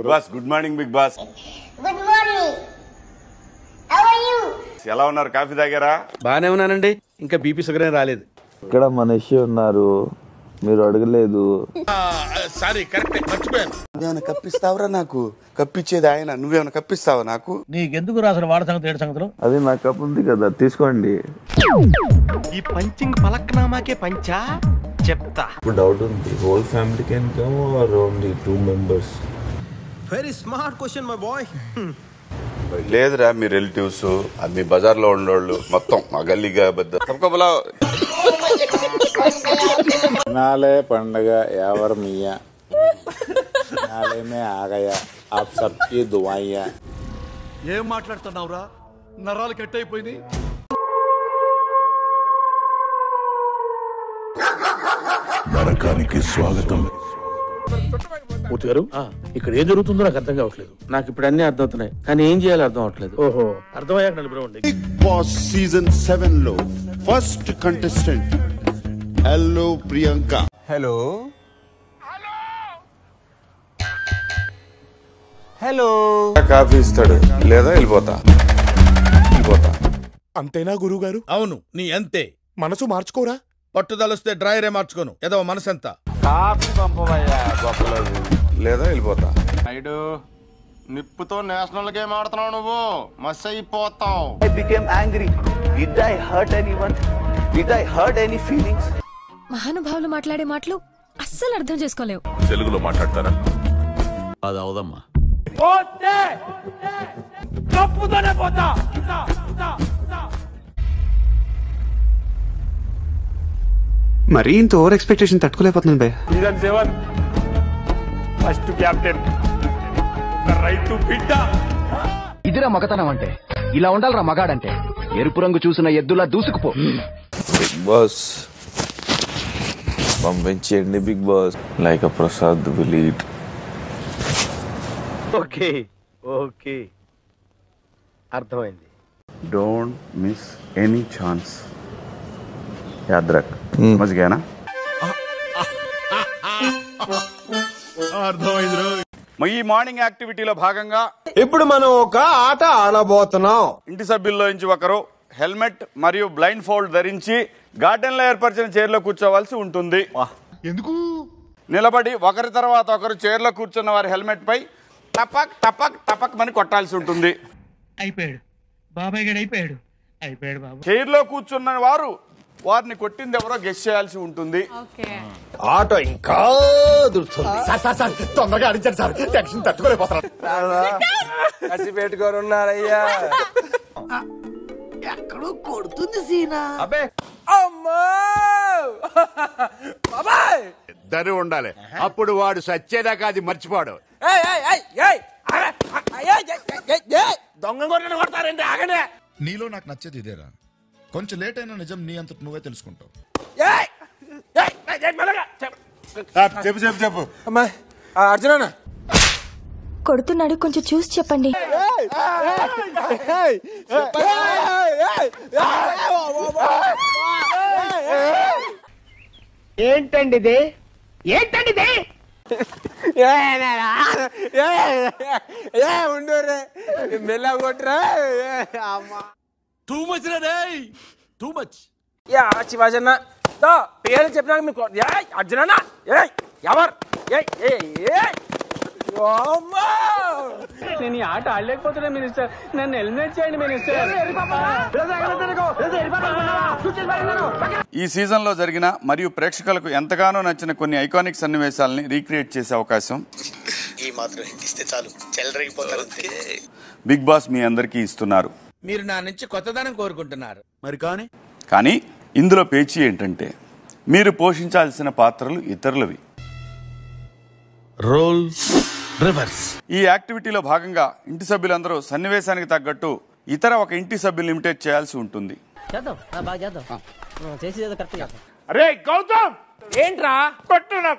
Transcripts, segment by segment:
Big Boss good morning. Bigg Boss good morning. How are you? ఎలా ఉన్నారు? Coffee తాగారా? బానే ఉన్నానండి. ఇంకా బీపీ షుగర్ ఏం రాలేదు. ఇక్కడ మనిషి ఉన్నారు, మీరు అడగలేదు. సారీ, కరెక్ట్, మర్చిపోయాను. నువ్వేమైనా కప్పిస్తావరా? నాకు కప్పిచ్చేది ఆయన, నువ్వేమైనా కప్పిస్తావా నాకు? నీకెందుకు రాసిన వాడ సంగతి ఏడు సంగతులు? అది నా కప్ ఉంది కదా, తీసుకోండి. ఈ పంచింగ్ పలక్నామాకే పంచా చెప్తా. ఇప్పుడు డౌట్ ఉంది, whole family can come or only 2 members? Very smart question my boy. లేదురా, మీ రిలేటివ్స్, అది మీ బజార్లో ఉండేవాళ్ళు మొత్తం మా గల్లీగా పెద్ద తప్పకబలా. नाले पंडग यावर मियाँ नाले में आ गया, आप सबकी दुआइयाँ. ఏం మాట్లాడుతున్నావురా? నరాలు కట్ అయిపోయినాయి. నరకానికి స్వాగతం. మూర్తి గారు, ఇక్కడ ఏం జరుగుతుందో నాకు అర్థం కావట్లేదు. నాకు ఇప్పుడు అన్ని అర్థమవుతున్నాయి, కానీ ఏం చేయాలో అర్థం అవట్లేదు. ఓహో, అర్థమయ్యాక నలుగురు. బిగ్ బాస్ సీజన్ 7 లో first contestant hello Priyanka. Hello hello. Coffee ఇస్తాడు, లేదా వెళ్ళిపోతా. అంతేనా గురువు గారు? అవును, నీ అంతే. మనసు మార్చుకోరా? పట్టుదలొస్తే డ్రాయరే మార్చుకోను. ఏదో మనసంతా. కాఫీ పంపవయ్యా గొప్పలేదు, లేదా వెళ్ళిపోతా. ఐడు నిప్పుతో నేషనల్ గేమ్ ఆడుతున్నావు నువ్వు, మస్ అయిపోతావు. I became angry. Did I hurt anyone? Did I hurt any feelings? మహానుభావులు మాట్లాడే మాటలు అస్సలు అర్థం చేసుకోలేవు. తెలుగులో మాట్లాడతారా? అది అవదమ్మా. మరీ ఇంత ఓవర్ ఎక్స్పెక్టేషన్ తట్టుకోలేకపోతున్నాను భయ్య. సీజన్ 7 ఫస్ట్ కెప్టెన్ రైతు బిడ్డ. ఇదిరా మగతనం అంటే, ఇలా ఉండాలరా మగాడంటే. ఎరుపు రంగు చూసిన ఎద్దులా దూసుకుపో. బిగ్ బాస్ పంపించండి. Bigg Boss like a Prasad will eat. Okay okay, అర్థమైంది. Don't miss any chance. యాద్ రఖ్. మజ్గానా? ఈ మార్నింగ్ యాక్టివిటీలో భాగంగా ఇప్పుడు మనం ఒక ఆట ఆడబోతున్నాం. ఇంటి సభ్యుల్లో నుంచి ఒకరు హెల్మెట్ మరియు బ్లైండ్ ఫోల్డ్ ధరించి గార్డెన్ లో ఏర్పరిచిన చైర్లో కూర్చోవలసి ఉంటుంది. ఎందుకు? నిలబడి ఒకరి తర్వాత ఒకరు చైర్లో కూర్చున్న వారి హెల్మెట్ పై టపక్ టపక్ టపక్ అని కొట్టాల్సి ఉంటుంది. అయిపోయాడు బాబాయ్ గడు, అయిపోయాడు బాబు. చైర్లో కూర్చున్న వారు వారిని కొట్టింది ఎవరో గెస్ చేయాల్సి ఉంటుంది. ఆట ఇంకా తొందరగా అడిచారు సార్, టెన్షన్ తట్టుకోలేకపోతున్నారు. కసి పెట్టుకోరున్నారయ్యా. ఎక్కడో కొడుతుంది సీనా. అబ్బే అమ్మా బాబాయ్. ఇద్దరు ఉండాలి, అప్పుడు వాడు సచ్చేదాకా అది మర్చిపోడు. దొంగ కొట్టిన కొడతారండి, ఆగండి. నీలో నాకు నచ్చేది ఇదేరా, కొంచెం లేట్ అయినా నిజం నీ అంతటి నువ్వే తెలుసుకుంటావు. చెప్పు చెప్పు చెప్పు. అమ్మా అర్జున కొడుతున్నాడు, కొంచెం చూసి చెప్పండి. ఏంటండిది? ఏంటండిది? ఉండరే మెల్ల కొట్టరా. టూ మచ్ రే, టూ మచ్. శివాజన్న పేరు చెప్పినాక మీకు అర్జున ఎవరు? నేను ఈ ఆట ఆడలేకపోతున్నా మినిస్టర్, నన్ను ఎలిమినేట్ చేయండి మినిస్టర్. ఈ సీజన్ లో జరిగిన మరియు ప్రేక్షకులకు ఎంతగానో నచ్చిన కొన్ని ఐకానిక్ సన్నివేశాలని రీక్రియేట్ చేసే అవకాశం ఈ మాత్రం ఇస్తే చాలు, చెలరేగిపోతారు. బిగ్ బాస్ మీ అందరికీ ఇస్తున్నారు. మీరు నా నుంచి కొత్తదనం కోరుకుంటున్నారు మరి, కానీ ఇందులో పేచీ ఏంటంటే మీరు పోషించాల్సిన పాత్రలు ఇతరులవి. Role reverse. ఈ యాక్టివిటీలో భాగంగా ఇంటి సభ్యులందరూ సన్నివేశానికి తగ్గట్టు ఇతర ఒక ఇంటి సభ్యులు ఇమిటేట్ చేయాల్సి ఉంటుంది. అరే గౌతమ్, ఏంట్రా కొట్టున్నా?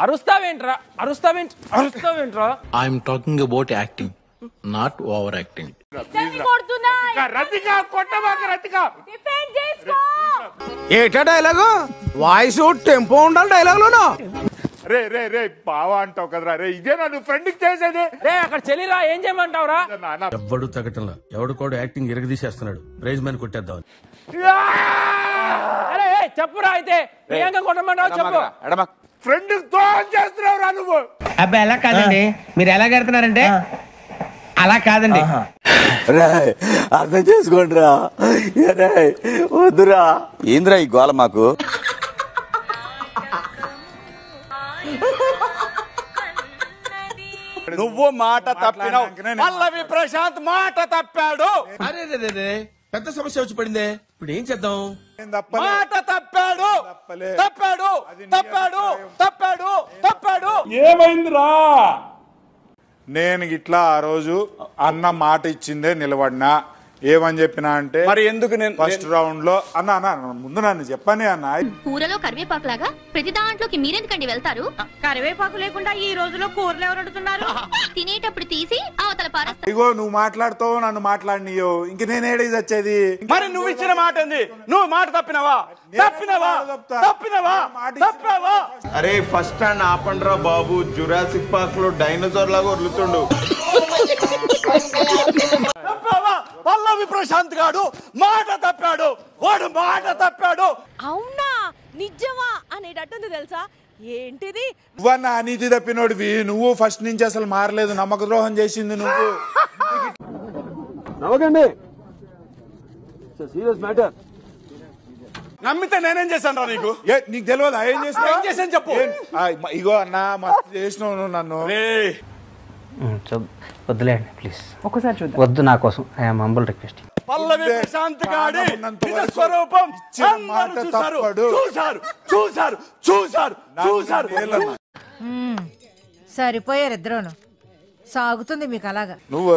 అరుస్తావేంట్రా? I'm talking about acting, not over acting. ఏటా డైలాగు? వాయిస్ టెంపో ఉండాలి డైలాగ్ లోనా? రే రే రే బావా అంటావు కదరా రే, ఇదేనా నువ్వు ఫ్రెండ్ కి చేసేది? రే అక్కడ చెల్లిరా, ఏం చేయమంటావురా? ఎవడు తగ్గటంలా, ఎవడు కూడా యాక్టింగ్ ఎరగదీసేస్తున్నాడు. ప్రైజ్ మ్యాన్ కొట్టేద్దాం. అరే చెప్పురా, అయితే కొట్టమంటావు చెప్పు. ఫ్రెండ్ తో చేస్తున్నావురా నువ్వు? అబ్బాయి ఎలా కాదండి, మీరు ఎలా కడుతున్నారంటే అలా కాదండి. అర్థం చేసుకోండి రా, వద్దురా. ఏంద్రా ఈ గోల మాకు? నువ్వు మాట తప్పినావు, పల్లవి ప్రశాంత్ మాట తప్పాడు. అరే పెద్ద సమస్య వచ్చి పడిందే, ఇప్పుడు ఏం చేద్దాం? మాట తప్పాడు తప్పాడు తప్పాడు తప్పాడు తప్పాడు. ఏమైందిరా? నేను ఇట్లా ఆ రోజు అన్న మాట ఇచ్చిందే నిలబడినా. ఏమని చెప్పినా అంటే, మరి ఎందుకు నేను ఫస్ట్ రౌండ్ లో అన్న ముందు నన్ను చెప్పని అన్న. కూరలో కరివేపాకు లాగా ప్రతి దాంట్లోకి మీరెందుకండి వెళ్తారు? కరివేపాకు లేకుండా ఈ రోజులో కూరలు ఎవరు అడుగుతున్నారు? తినేటప్పుడు తీసి అవతల పారేస్తారు. ఇగో నువ్వు మాట్లాడుతావు, నన్ను మాట్లాడినయో, ఇంక నేను ఏడేది వచ్చేది? మరి నువ్వు ఇచ్చిన మాట ఏంది? నువ్వు మాట తప్పినవా? తప్పావా? అరే ఫస్ట్ స్టాండ్ ఆపండ్రా బాబు, జురాసిక్ పార్క్ లో డైనోసార్ లాగా వదులుతుండు. పల్లవి ప్రశాంత్ గాడు మాట తప్పాడు, వాడు మాట తప్పాడు. అవునా నిజమా అనేటట్టుంది తెలుసా? ఏంటిది? నువ్వన్నా నీతి తప్పినోడివి. నువ్వు ఫస్ట్ నుంచి అసలు మారలేదు, నమ్మక ద్రోహం చేసింది నువ్వు. నవ్వకండి, సీరియస్ మ్యాటర్. నమ్మితే నేనేం చేశాను రా నీకు? నీకు తెలియదు ఏం చేశాను చెప్పు. ఇగో అన్న మస్తు చేసినావు నన్ను. వద్దులేండి ప్లీజ్, ఒకసారి చూద్దాం. వద్దు, నా కోసం ఐఎమ్ హంబుల్ రిక్వెస్ట్. పల్లవి ప్రశాంత్ గాడి నిజ స్వరూపం అందరూ చూశారు. సరిపోయారు ఇద్దరును. సాగుతుంది మీకు అలాగా. నువ్వు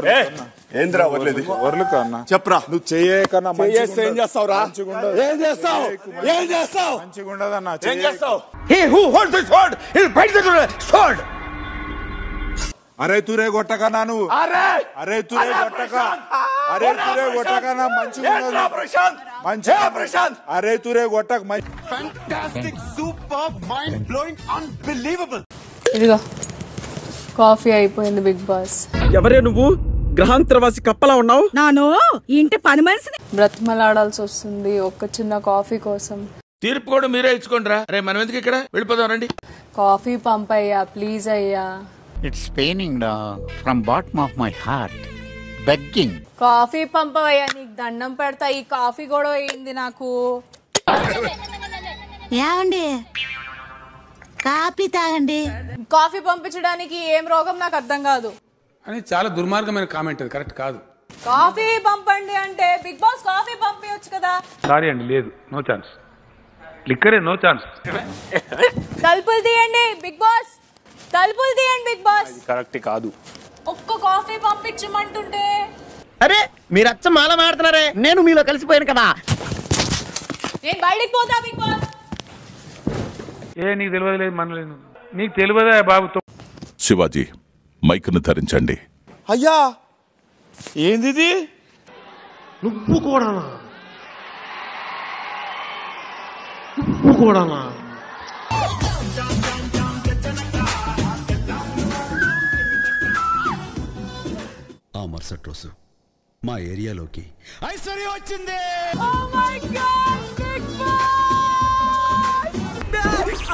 ఏంద్రా వదిలేదు? వరలుకా అన్న చెప్పరా. నువ్వు చేయకన్నా ఏం చేస్తావురా? ఏం చేస్తావు? మంచిగా ఉండదన్నా. ఏం చేస్తావు? అరే తురే కొట్టకన్నా నువ్వు. అరే తురే కొట్టకన్నా మంచిగా ఉండదు. అరే తురే కొట్టక. Fantastic, super, mind blowing, unbelievable. ఇదిగో కాఫీ అయిపోయింది బిగ్ బాస్. ఎవరే నువ్వు? గ్రహాంతరవాసి కప్పలా ఉన్నావు. నాను ఇంటి పని మనిషిని బ్రతిమలాడాల్సి వస్తుంది ఒక్క చిన్న కాఫీ కోసం. తీర్పు కూడా మీరే ఇచ్చుకోండిరా. రే మనం ఎందుకు ఇక్కడ, వెళ్ళిపోదాం రండి. కాఫీ పంపయ్యా ప్లీజ్ అయ్యా. It's paining from bottom of my heart, begging. Coffee పంపవయ్యా, నీకు దండం పెడతా. ఈ కాఫీ కూడా అయింది నాకు. ఏమండి కాఫీ తాగండి. కాఫీ పంపించడానికి ఏం రోగం నాకు అర్థం కాదు. అని చాలా దుర్మార్గమైన కామెంట్, అది కరెక్ట్ కాదు. కాఫీ పంపండి అంటే బిగ్ బాస్ కాఫీ పంపించచ్చు కదా. సారీ అండి, లేదు, నో ఛాన్స్. లిక్కరే నో ఛాన్స్. తలుపులు తీయండి బిగ్ బాస్, తలుపులు తీయండి బిగ్ బాస్. కరెక్ట్ కాదు. ఒక్క కాఫీ పంపించమంటుంటే. అరే మీరు అచ్చ మాల మాడుతున్నారే, నేను మీలో కలిసిపోయాను కదా. నేను బయటికి పోతా బిగ్ బాస్. నీకు తెలియదు, మనలేదు. నీకు తెలియదా బాబు? శివాజీ మైక్ను ధరించండి. అయ్యా ఏంది? నువ్వు కూడా ఆ మరుసటి రోజు మా ఏరియాలోకి ఐశ్వర్య వచ్చింది.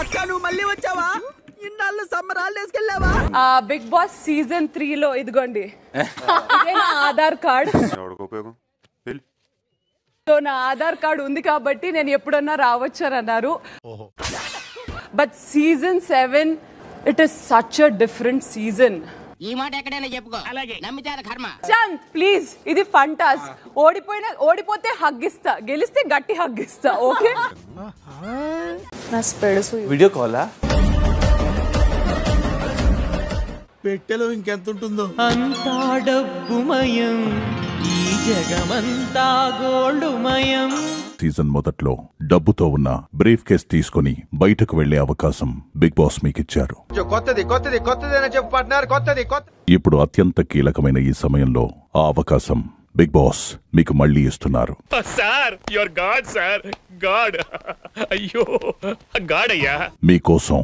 అక్క నువ్వు మళ్ళీ వచ్చావా? ఇన్నాళ్ళు సమ్మర్ హాలిడేస్ కెళ్ళావా? బిగ్ బాస్ సీజన్ 3 లో ఇదిగోండి ఇదే నా ఆధార్ కార్డ్. సో నా ఆధార్ కార్డ్ ఉంది కాబట్టి నేను ఎప్పుడన్నా రావచ్చు అని అన్నారు. But season 7 it is such a different season. ఈ మాట ఎక్కడైనా చెప్పుకో, అలాగే నమ్మితే కర్మ. శాంత్ ప్లీజ్, ఇది ఫన్ టాస్క్. ఓడిపోతే హగ్గిస్తా, గెలిస్తే గట్టి హగ్గిస్తా. ఓకే నా స్పెడ్స్ వీడియో కాలా? పెట్టెలో ఇంకెంత ఉంటుందో. అంతా డబ్బుమయం, ఈ జగమంతా గోల్డుమయం. సీజన్ మొదట్లో డబ్బుతో ఉన్న బ్రీఫ్ కేస్ తీసుకుని బయటకు వెళ్లే అవకాశం బిగ్ బాస్ మీకిచ్చారు. ఇప్పుడు అత్యంత కీలకమైన ఈ సమయంలో ఆ అవకాశం బిగ్ బాస్ మీకు మళ్లీ ఇస్తున్నారు. Sir you are god sir, god. అయ్యో గాడ్ అయ్యా. మీకోసం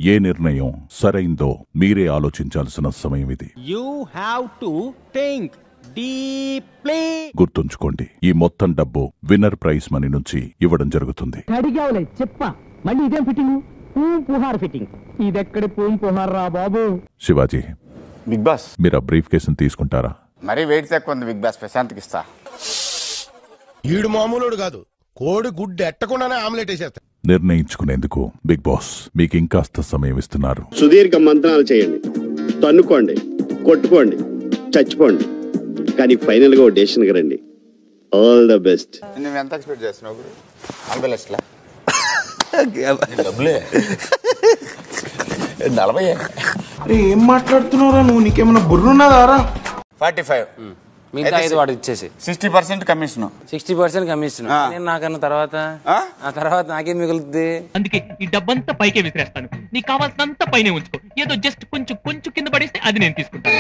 ఏ నిర్ణయం సరైందో మీరే ఆలోచించాల్సిన సమయం ఇది. You have to think deeply. గుర్తుంచుకోండి, ఈ మొత్తం డబ్బు విన్నర్ ప్రైజ్ మనీ నుంచి ఇవ్వడం జరుగుతుంది. అడిగావులే చెప్పా, మళ్ళీ ఇదేం ఫిట్టింగ్? పుహార్ ఫిట్టింగ్. ఇదెక్కడి పుహార్ రా బాబు. శివాజీ, బిగ్ బాస్ మీరు ఆ బ్రీఫ్ కేసును తీసుకుంటారా? మరీ వెయిట్ తక్కువ ఉంది బిగ్ బాస్, ప్రశాంత్కి ఇస్తా. ఈడు మామూలుడు కాదు, కోడి గుడ్డు ఎట్టకుండానే ఆమ్లెట్ వేసేస్తా. నిర్ణయించుకునేందుకు బిగ్ బాస్ మీకు ఇంకాస్త సమయం ఇస్తున్నారు. సుదీర్ఘ మంత్రాలు చేయండి, తన్నుకోండి, కొట్టుకోండి, చచ్చిపోండి, కానీ ఫైనల్ గా డెసిషన్ రండి. All the best. నువ్వు ఎంత ఎక్స్పెక్ట్ చేస్తున్నావు? All the best. డబ్బులే 40. ఏం మాట్లాడుతున్నావురా నువ్వు? నీకేమన్నా బుర్రున్నదారా? 45. మిగతా 5 వాడు ఇచ్చేసి 60% కమిషన్. 60% కమిషన్. నేను నాకన్నా తర్వాత ఆ తర్వాత నాకేం మిగులుతుంది? అందుకే ఈ డబ్బంతా పైకే విసిరేస్తాను. నీకు కావాల్సినంత పైనే ఉంచుకో. ఏదో జస్ట్ కొంచెం కింద పడేస్తే అది నేను తీసుకుంటాను.